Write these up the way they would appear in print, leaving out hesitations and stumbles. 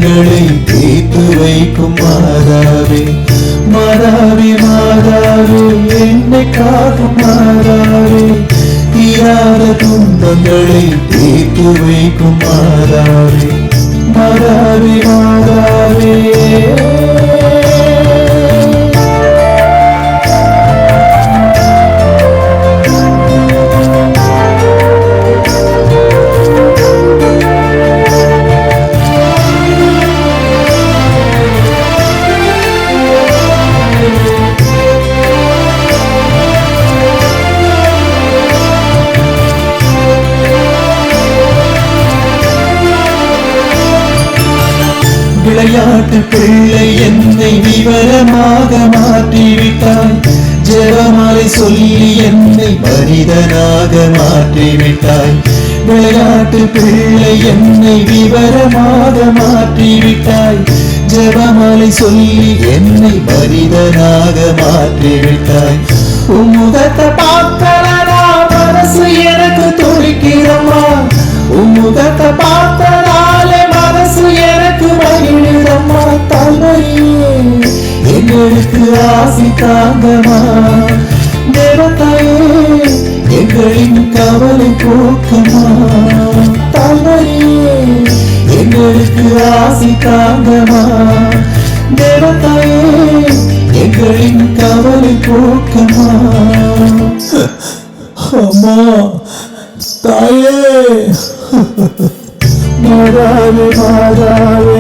துன்பங்களை தீர்த்து வைக்கும் மாதாவே, மாதாவே மாதாவே என்னை காக்கும் மாதாவே, தீராத துன்பங்களை தீர்த்து வைக்கும் மாதாவே, மாதாவே மாதாவே. விளையாட்டு பிள்ளை என்னை விவரமாக மாற்றிவிட்டாய், ஜெபமாலை சொல்லி என்னை மனிதனாக மாற்றிவிட்டாய். விளையாட்டு பிள்ளை என்னை விவரமாக மாற்றிவிட்டாய், ஜெபமாலை சொல்லி என்னை மனிதனாக மாற்றிவிட்டாய். உம்முகத்தை பார்த்தனா மனசு எனக்கு துடிக்கிறம்மா, உம்முகத்தை பார்த்தனாலே மனசு எனக்கு மகிழ்ந்தம்மா. தாய்மரியே எங்களுக்கு ஆசி தாங்கம்மா, தேவதாயே எங்களின் கவலை போக்கம்மா. தாய்மரியே எங்களுக்கு ஆசி தாங்கம்மா, தேவதாயே எங்களின் கவலை போக்கம்மா. அம்மா தாயே, மாதாவே மாதாவே.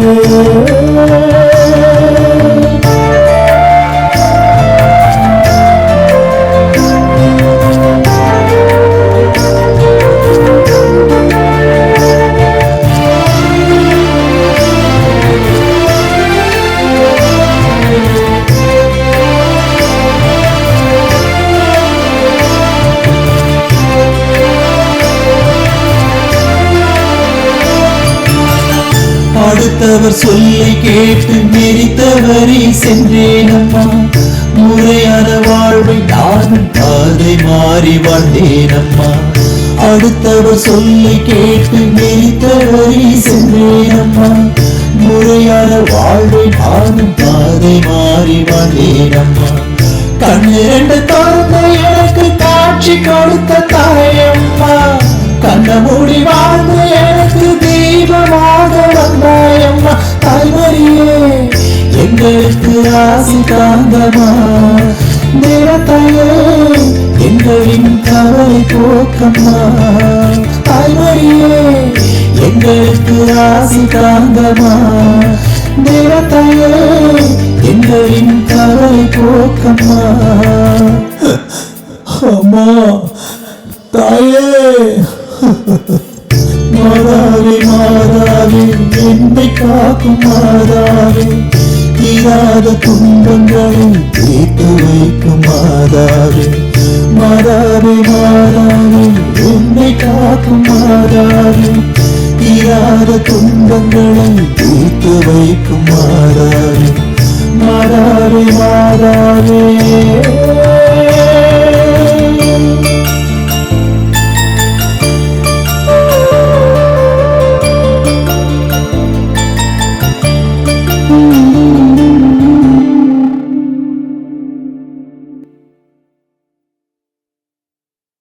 அடுத்தவர் சொல்லை கேட்டு நெறித்தவரி சென்றேனம்மா, முறையான வாழ்வை நானும் பாதை மாறி வாழ்ந்தேனம்மா. அடுத்தவர் சொல்லை கேட்டு நெறித்தவரி சென்றேனம்மா, முறையான வாழ்வை நானும் பாதை மாறி வாழ்ந்தேனம்மா. கண்ணிரண்டு திறந்து எனக்கு காட்சி கொடுத்த தாயம்மா, கண்ண மூடி வாழ்ந்து எனக்கு தீபமாக வந்தாயம்மா. தாய்மரியே எங்களுக்கு ஆசி தாங்கம்மா, தேவதாயே எங்களின் கவலை போக்கம்மா. தாய்மரியே எங்களுக்கு ஆசி தாங்கம்மா, தேவதாயே எங்களின் கவலை போக்கம்மா. அம்மா தாயே, மாதாவே மாதாவே என்னை காக்கும் மாதாவே, தீராத துன்பங்களை தீர்த்து வைக்கும் மாதாவே, மாதாவே மாதாவே என்னை காக்கும் மாதாவே, தீராத துன்பங்களை தீர்த்து வைக்கும் மாதாவே, மாதாவே மாதாவே.